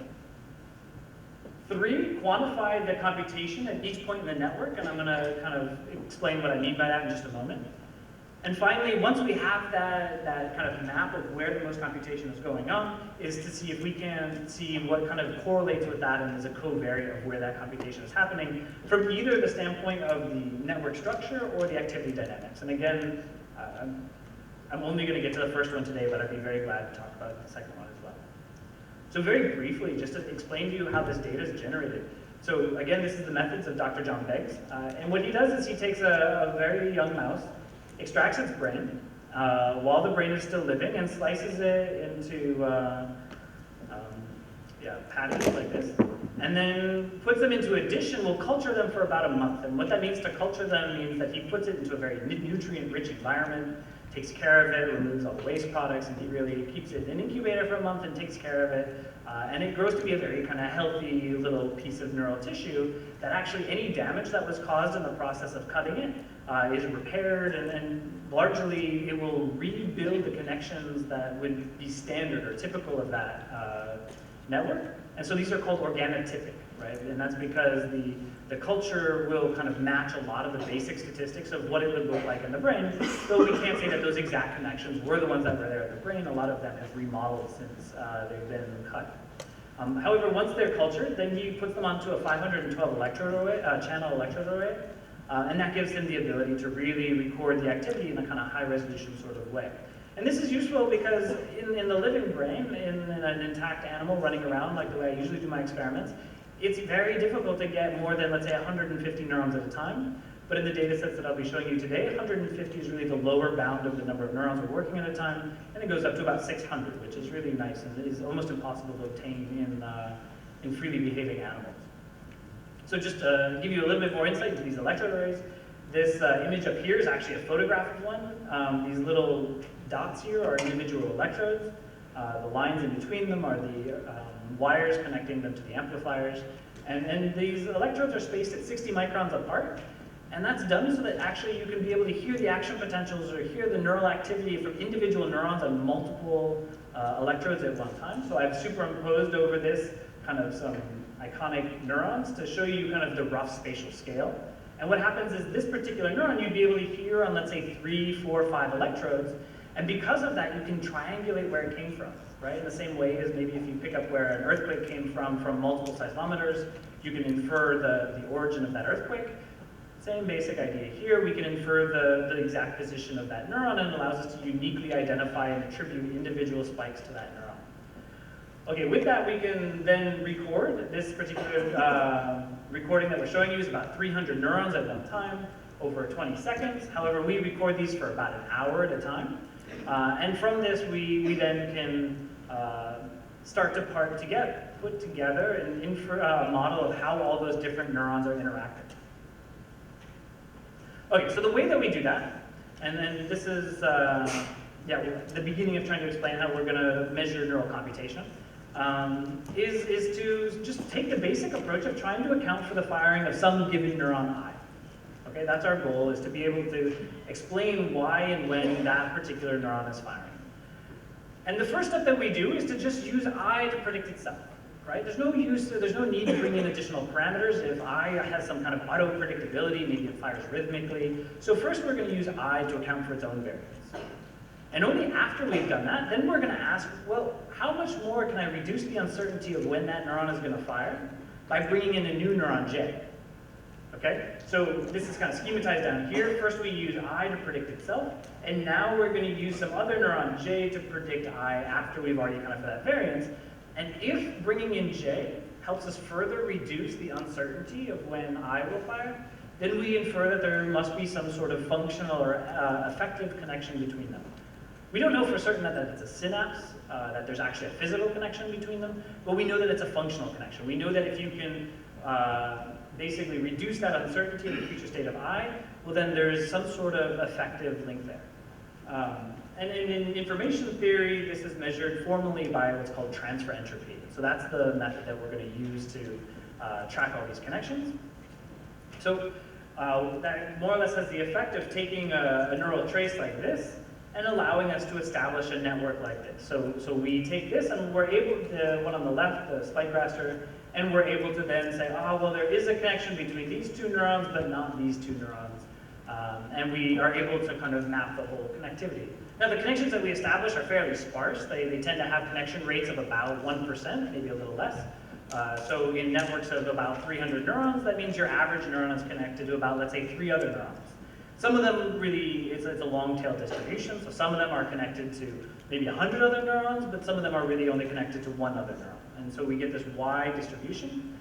Three, quantify the computation at each point in the network, and I'm going to kind of explain what I mean by that in just a moment. And finally, once we have that kind of map of where the most computation is going on, is to see if we can see what kind of correlates with that and is a covariate of where that computation is happening from either the standpoint of the network structure or the activity dynamics. And again, I'm only going to get to the first one today, but I'd be very glad to talk about the second one as well. So very briefly, just to explain to you how this data is generated. So again, this is the methods of Dr. John Beggs. And what he does is he takes a very young mouse, extracts its brain while the brain is still living, and slices it into patties like this, and then puts them into a dish and will culture them for about a month. And what that means to culture them means that he puts it into a very nutrient-rich environment, takes care of it, removes all the waste products, and he really keeps it in an incubator for a month and takes care of it. And it grows to be a very kind of healthy little piece of neural tissue that actually any damage that was caused in the process of cutting it is repaired, and largely it will rebuild the connections that would be standard or typical of that network. And so these are called organotypic, right? And that's because the culture will kind of match a lot of the basic statistics of what it would look like in the brain, though we can't say that those exact connections were the ones that were there in the brain. A lot of them have remodeled since they've been cut. However, once they're cultured, then he puts them onto a 512 electrode array, channel electrode array, and that gives him the ability to really record the activity in a kind of high-resolution sort of way. And this is useful because in the living brain, in an intact animal running around like the way I usually do my experiments, it's very difficult to get more than, let's say, 150 neurons at a time. But in the data sets that I'll be showing you today, 150 is really the lower bound of the number of neurons we're working at a time, and it goes up to about 600, which is really nice and is almost impossible to obtain in freely behaving animals. So just to give you a little bit more insight into these electrode arrays, this image up here is actually a photograph of one. These little dots here are individual electrodes. The lines in between them are the wires connecting them to the amplifiers. And these electrodes are spaced at 60 microns apart. And that's done so that actually you can be able to hear the action potentials or hear the neural activity from individual neurons on multiple electrodes at one time. So I've superimposed over this kind of some iconic neurons to show you kind of the rough spatial scale. And what happens is this particular neuron you'd be able to hear on, let's say, 3, 4, 5 electrodes. And because of that, you can triangulate where it came from, right? In the same way as maybe if you pick up where an earthquake came from multiple seismometers, you can infer the origin of that earthquake. Same basic idea here. We can infer the exact position of that neuron, and it allows us to uniquely identify and attribute individual spikes to that neuron. Okay, with that, we can then record. This particular recording that we're showing you is about 300 neurons at one time over 20 seconds. However, we record these for about an hour at a time. And from this, we then can start to put together a model of how all those different neurons are interacting. Okay, so the way that we do that And then this is the beginning of trying to explain how we're going to measure neural computation. Is to just take the basic approach of trying to account for the firing of some given neuron I. Okay, that's our goal, is to be able to explain why and when that particular neuron is firing. And the first step that we do is to just use I to predict itself, right? There's no need to bring in additional parameters if I has some kind of auto predictability, maybe it fires rhythmically. So first we're going to use I to account for its own variance. And only after we've done that, then we're going to ask, well, how much more can I reduce the uncertainty of when that neuron is going to fire by bringing in a new neuron J? Okay, so this is kind of schematized down here. First we use I to predict itself, and now we're going to use some other neuron J to predict I after we've already kind of that variance. And if bringing in J helps us further reduce the uncertainty of when I will fire, then we infer that there must be some sort of functional or effective connection between them. We don't know for certain that it's a synapse, that there's actually a physical connection between them, but we know that it's a functional connection. We know that if you can basically reduce that uncertainty in the future state of I, well then there's some sort of effective link there. And in information theory, this is measured formally by what's called transfer entropy. So that's the method that we're going to use to track all these connections. So that more or less has the effect of taking a neural trace like this and allowing us to establish a network like this. So we take this and we're able to, one on the left, the spike raster, and we're able to then say, oh, well, there is a connection between these two neurons, but not these two neurons. And we are able to kind of map the whole connectivity. Now, the connections that we establish are fairly sparse. They tend to have connection rates of about 1%, maybe a little less. So in networks of about 300 neurons, that means your average neuron is connected to about, let's say, 3 other neurons. Some of them really, it's a long tail distribution, so some of them are connected to maybe 100 other neurons, but some of them are really only connected to 1 other neuron. And so we get this wide distribution.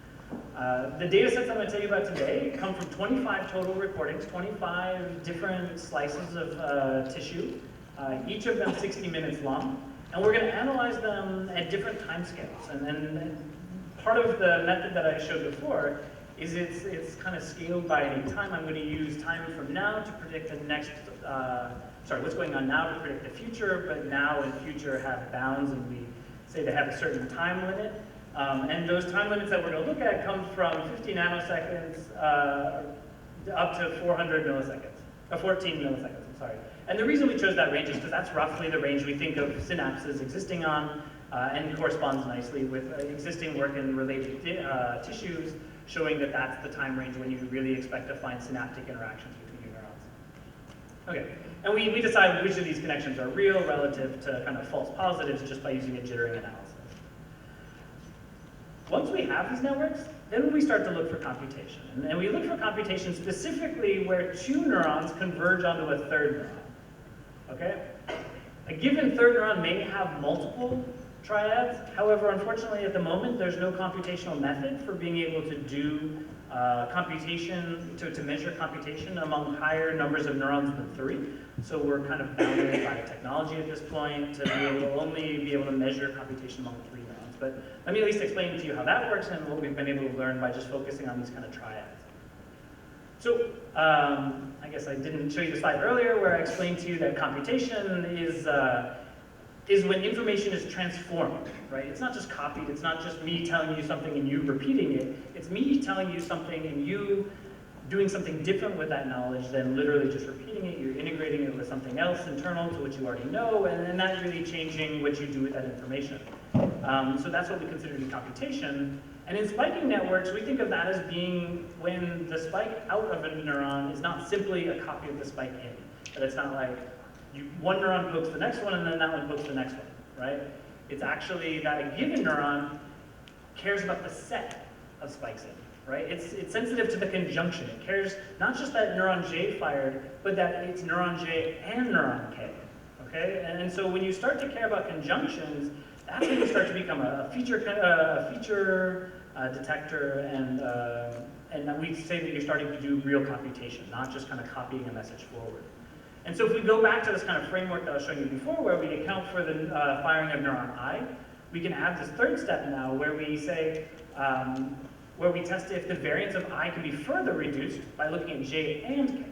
The data sets I'm going to tell you about today come from 25 total recordings, 25 different slices of tissue, each of them 60 minutes long. And we're going to analyze them at different time scales. And part of the method that I showed before is it's kind of scaled by any time. I'm going to use time from now to predict the next, what's going on now to predict the future, but now and future have bounds, and we say they have a certain time limit. And those time limits that we're going to look at come from 50 nanoseconds up to 400 milliseconds, 14 milliseconds, I'm sorry. And the reason we chose that range is because that's roughly the range we think of synapses existing on, and corresponds nicely with existing work in related tissues, showing that that's the time range when you really expect to find synaptic interactions between your neurons. Okay, and we decide which of these connections are real relative to kind of false positives just by using a jittering analysis. Once we have these networks, then we start to look for computation. And we look for computation specifically where 2 neurons converge onto a 3rd neuron. Okay? A given 3rd neuron may have multiple triads. However, unfortunately, at the moment, there's no computational method for being able to do computation, to measure computation among higher numbers of neurons than 3. So we're kind of bounded by technology at this point to only be able to measure computation among 3 neurons. But let me at least explain to you how that works and what we've been able to learn by just focusing on these kind of triads. So I guess I didn't show you the slide earlier where I explained to you that computation is when information is transformed, right? It's not just copied, it's not just me telling you something and you repeating it, it's me telling you something and you doing something different with that knowledge than literally just repeating it. You're integrating it with something else internal to what you already know, and then that's really changing what you do with that information. So that's what we consider to be computation. And in spiking networks, we think of that as being when the spike out of a neuron is not simply a copy of the spike in. But it's not like one neuron pokes the next one and then that one pokes the next one, right? It's actually that a given neuron cares about the set of spikes in. Right? It's sensitive to the conjunction. It cares not just that neuron J fired, but that it's neuron J and neuron K. Okay? And so when you start to care about conjunctions, that's when you start to become a feature detector, and we say that you're starting to do real computation, not just kind of copying a message forward. And so if we go back to this kind of framework that I was showing you before, where we account for the firing of neuron I, we can add this 3rd step now, where we say, where we test if the variance of I can be further reduced by looking at J and K.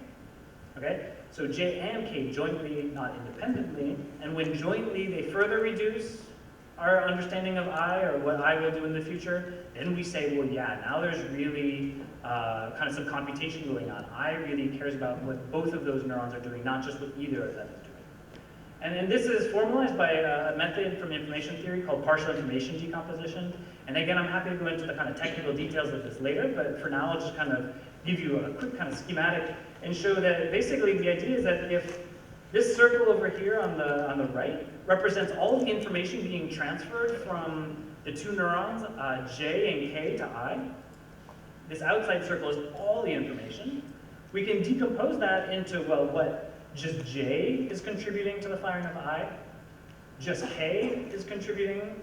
Okay? So J and K jointly, not independently, and when jointly they further reduce our understanding of I, or what I will do in the future, then we say, well, yeah, now there's really kind of some computation going on. I really cares about what both of those neurons are doing, not just what either of them is doing. And this is formalized by a method from information theory called partial information decomposition. And again, I'm happy to go into the kind of technical details of this later, but for now, I'll just kind of give you a quick kind of schematic and show that basically the idea is that if this circle over here on the right represents all of the information being transferred from the two neurons, J and K to I. This outside circle is all the information. We can decompose that into, well, what just J is contributing to the firing of I, just K is contributing,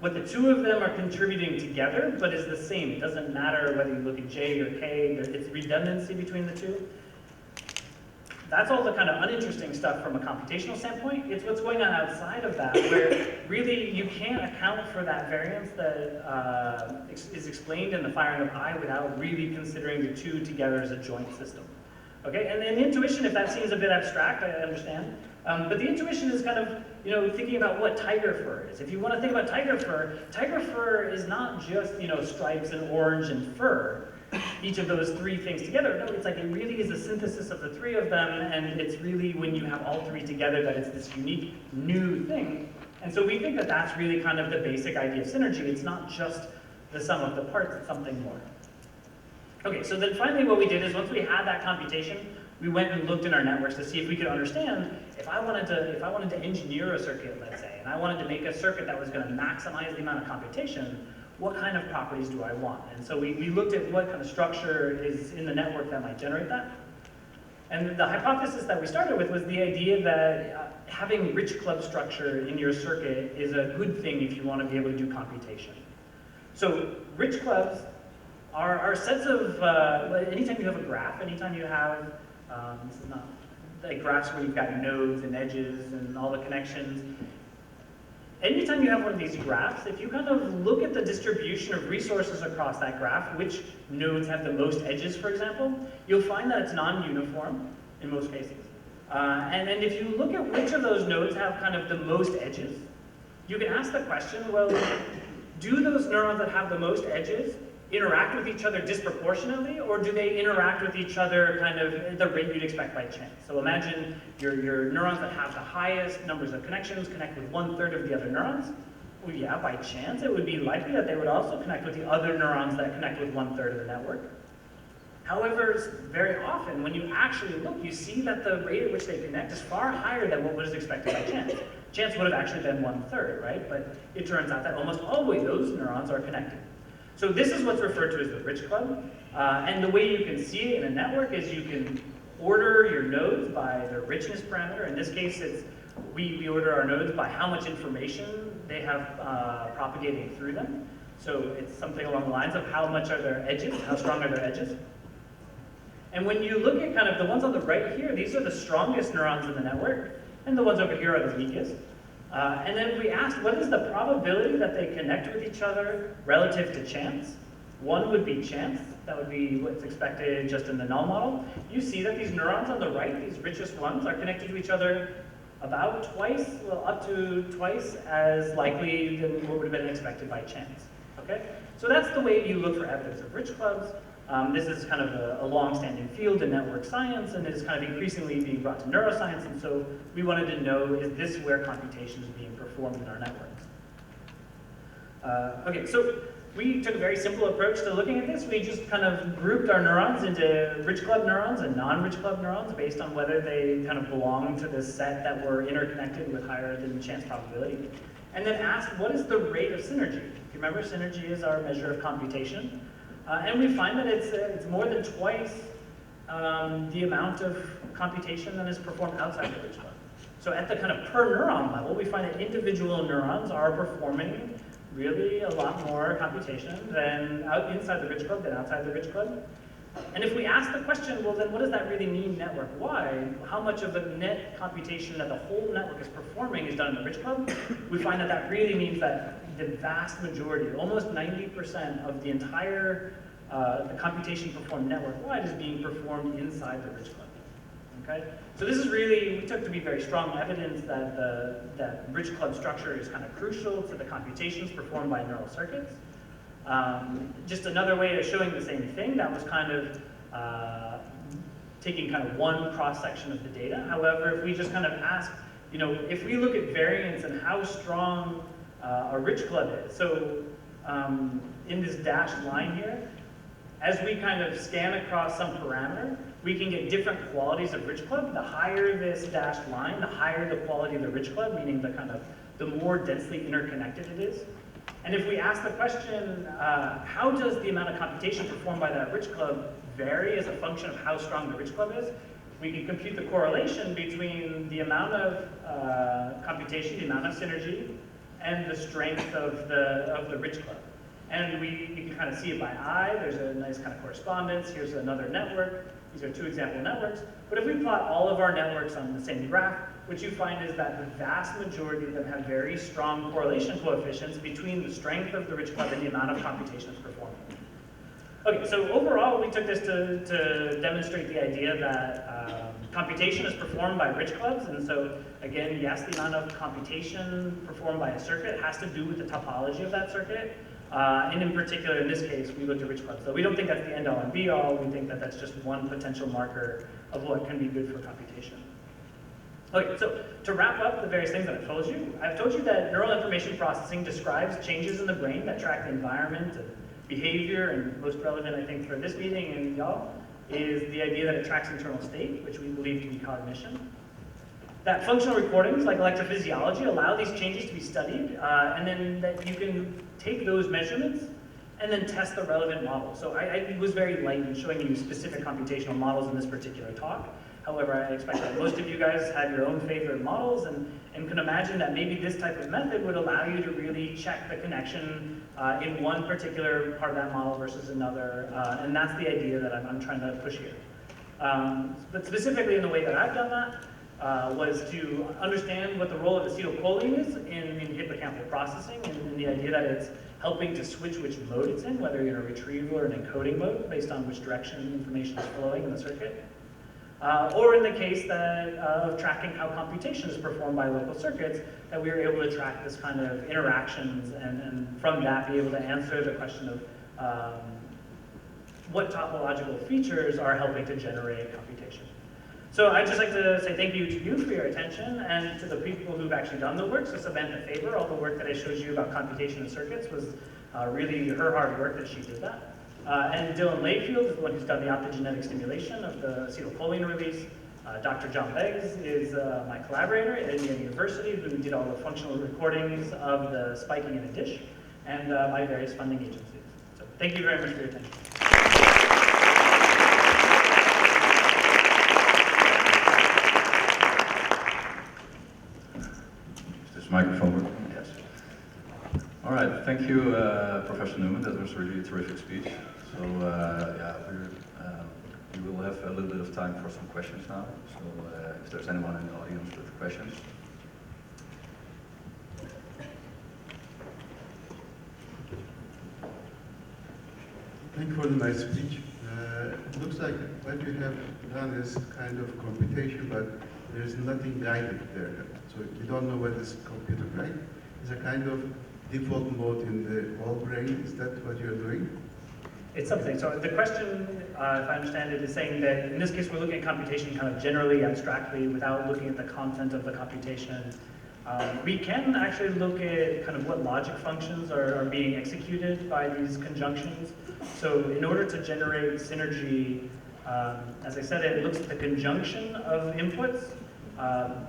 what the two of them are contributing together, but is the same. It doesn't matter whether you look at J or K, it's redundancy between the two. That's all the kind of uninteresting stuff from a computational standpoint. It's what's going on outside of that, where really you can't account for that variance that is explained in the firing of I without really considering the two together as a joint system. Okay, and intuition, if that seems a bit abstract, I understand. But the intuition is kind of, thinking about what tiger fur is. If you want to think about tiger fur is not just, stripes and orange and fur. Each of those three things together. No, it's like it really is a synthesis of the three of them, and it's really when you have all three together that it's this unique new thing. And so we think that that's really kind of the basic idea of synergy. It's not just the sum of the parts, it's something more. Okay, so then finally what we did is once we had that computation, we went and looked in our networks to see if we could understand if I wanted to engineer a circuit, let's say, and I wanted to make a circuit that was going to maximize the amount of computation, what kind of properties do I want? And so we looked at what kind of structure is in the network that might generate that. And the hypothesis that we started with was the idea that having rich club structure in your circuit is a good thing if you want to be able to do computation. So rich clubs are sets of, anytime you have a graph, anytime you have, this is not like graphs where you've got nodes and edges and all the connections. Anytime you have one of these graphs, if you kind of look at the distribution of resources across that graph, which nodes have the most edges, for example, you'll find that it's non-uniform in most cases. And if you look at which of those nodes have kind of the most edges, you can ask the question, well, do those neurons that have the most edges interact with each other disproportionately, or do they interact with each other kind of at the rate you'd expect by chance? So imagine your neurons that have the highest numbers of connections connect with 1/3 of the other neurons. Well, yeah, by chance, it would be likely that they would also connect with the other neurons that connect with 1/3 of the network. However, very often, when you actually look, you see that the rate at which they connect is far higher than what was expected by chance. Chance would have actually been 1/3, right? But it turns out that almost always those neurons are connected. So this is what's referred to as the rich club. And the way you can see it in a network is you can order your nodes by their richness parameter. In this case, we order our nodes by how much information they have propagating through them. So it's something along the lines of how much are their edges, how strong are their edges. And when you look at kind of the ones on the right here, these are the strongest neurons in the network, and the ones over here are the weakest. And then we asked, what is the probability that they connect with each other relative to chance? One would be chance. That would be what's expected just in the null model. You see that these neurons on the right, these richest ones, are connected to each other about twice, well, up to twice as likely than what would have been expected by chance. Okay? So that's the way you look for evidence of rich clubs. This is kind of a long-standing field in network science, and it is kind of increasingly being brought to neuroscience, and so we wanted to know, is this where computation is being performed in our networks? Okay, so we took a very simple approach to looking at this. We just kind of grouped our neurons into rich club neurons and non-rich club neurons based on whether they kind of belong to this set that were interconnected with higher than chance probability. And then asked, what is the rate of synergy? If you remember, synergy is our measure of computation. And we find that it's more than twice the amount of computation that is performed outside the rich club. So at the kind of per neuron level, we find that individual neurons are performing really a lot more computation than inside the rich club than outside the rich club. And if we ask the question, well then what does that really mean network-wide? How much of the net computation that the whole network is performing is done in the rich club? We find that that really means that the vast majority, almost 90% of the entire the computation performed network-wide is being performed inside the rich club. Okay? So this is really, we took to be very strong evidence that that rich club structure is kind of crucial to the computations performed by neural circuits. Just another way of showing the same thing, that was kind of taking kind of one cross-section of the data. However, if we just kind of ask, you know, if we look at variance and how strong a rich club is, so in this dashed line here, as we kind of scan across some parameter, we can get different qualities of rich club. The higher this dashed line, the higher the quality of the rich club, meaning the more densely interconnected it is. And if we ask the question, how does the amount of computation performed by that rich club vary as a function of how strong the rich club is, we can compute the correlation between the amount of computation, the amount of synergy, and the strength of the rich club. And we can kind of see it by eye. There's a nice kind of correspondence. Here's another network. These are two example networks. But if we plot all of our networks on the same graph, what you find is that the vast majority of them have very strong correlation coefficients between the strength of the rich club and the amount of computations performed. Okay, so overall, we took this to demonstrate the idea that computation is performed by rich clubs. And so, again, yes, the amount of computation performed by a circuit has to do with the topology of that circuit. And in particular, in this case, we looked at rich clubs. So we don't think that's the end all and be all. We think that that's just one potential marker of what can be good for computation. Okay, so to wrap up the various things that I've told you that neural information processing describes changes in the brain that track the environment and behavior, and most relevant, I think, for this meeting and y'all, is the idea that it tracks internal state, which we believe to be cognition. That functional recordings, like electrophysiology, allow these changes to be studied, and then that you can take those measurements and then test the relevant model. So I was very light in showing you specific computational models in this particular talk. However, I expect that most of you guys have your own favorite models and can imagine that maybe this type of method would allow you to really check the connection in one particular part of that model versus another, and that's the idea that I'm trying to push here. But specifically in the way that I've done that was to understand what the role of acetylcholine is in hippocampal processing, and the idea that it's helping to switch which mode it's in, whether you're in a retrieval or an encoding mode, based on which direction information is flowing in the circuit. Or in the case of tracking how computation is performed by local circuits, that we were able to track this kind of interactions and from that be able to answer the question of what topological features are helping to generate computation. So I'd just like to say thank you to you for your attention and to the people who've actually done the work. So Samantha Faber, all the work that I showed you about computation and circuits was really her hard work that she did that. And Dylan Layfield is the one who's done the optogenetic stimulation of the acetylcholine release. Dr. John Beggs is my collaborator at Indiana University, who did all the functional recordings of the spiking in a dish, and my various funding agencies. So thank you very much for your attention. Is this microphone working? Yes. All right, thank you, Professor Newman. That was really a terrific speech. So yeah, we will have a little bit of time for some questions now. So if there's anyone in the audience with questions. Thank you for the nice speech. It looks like what you have done is kind of computation, but there is nothing guided there. So you don't know what is computer, right? It's a kind of default mode in the whole brain. Is that what you're doing? It's something. So the question, if I understand it, is saying that in this case we're looking at computation kind of generally, abstractly, without looking at the content of the computation. We can actually look at kind of what logic functions are being executed by these conjunctions. So in order to generate synergy, as I said, it looks at the conjunction of inputs,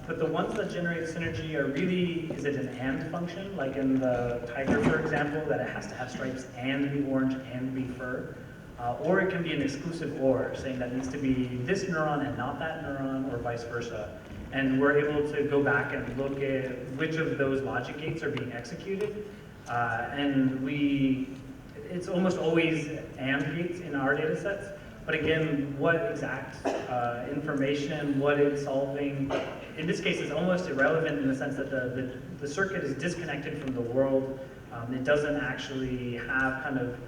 but the ones that generate synergy are really, is it an AND function, like in the tiger, for example, that it has to have stripes and be orange and be fur? Or it can be an exclusive OR, saying that needs to be this neuron and not that neuron, or vice versa. And we're able to go back and look at which of those logic gates are being executed. And it's almost always AND gates in our data sets. But again, what exact information, what it's solving, in this case is almost irrelevant in the sense that the circuit is disconnected from the world. It doesn't actually have kind of,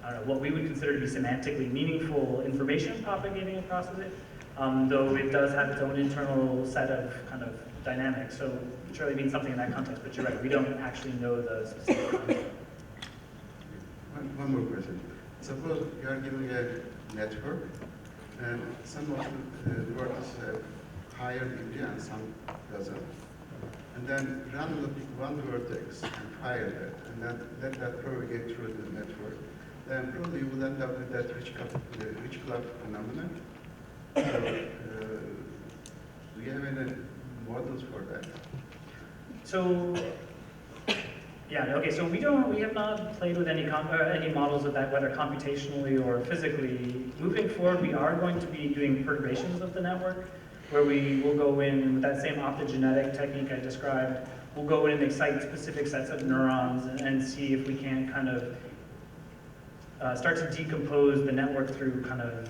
I don't know, what we would consider to be semantically meaningful information propagating across it. though it does have its own internal set of kind of dynamics. So it surely means something in that context, but you're right, we don't actually know the specific content. One more question. Suppose you are giving a network, and some of the vertices have higher degree and some doesn't. And then randomly pick one vertex and fire that, and then let that propagate through the network. Then probably you will end up with that rich club phenomenon. So, do you have any models for that? So, yeah, okay, so we have not played with any models of that, whether computationally or physically. Moving forward, we are going to be doing perturbations of the network, where we will go in with that same optogenetic technique I described. We'll go in and excite specific sets of neurons and see if we can kind of start to decompose the network through kind of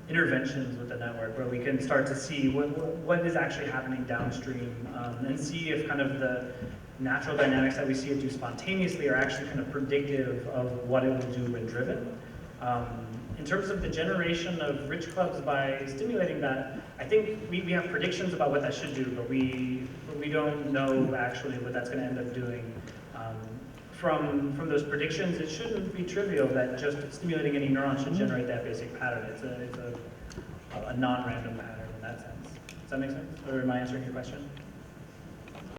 interventions with the network, where we can start to see what is actually happening downstream, and see if kind of the natural dynamics that we see it do spontaneously are actually kind of predictive of what it will do when driven. In terms of the generation of rich clubs by stimulating that, I think we have predictions about what that should do, but we don't know actually what that's going to end up doing. From those predictions, it shouldn't be trivial that just stimulating any neuron should generate that basic pattern. It's a non-random pattern in that sense. Does that make sense? Or am I answering your question?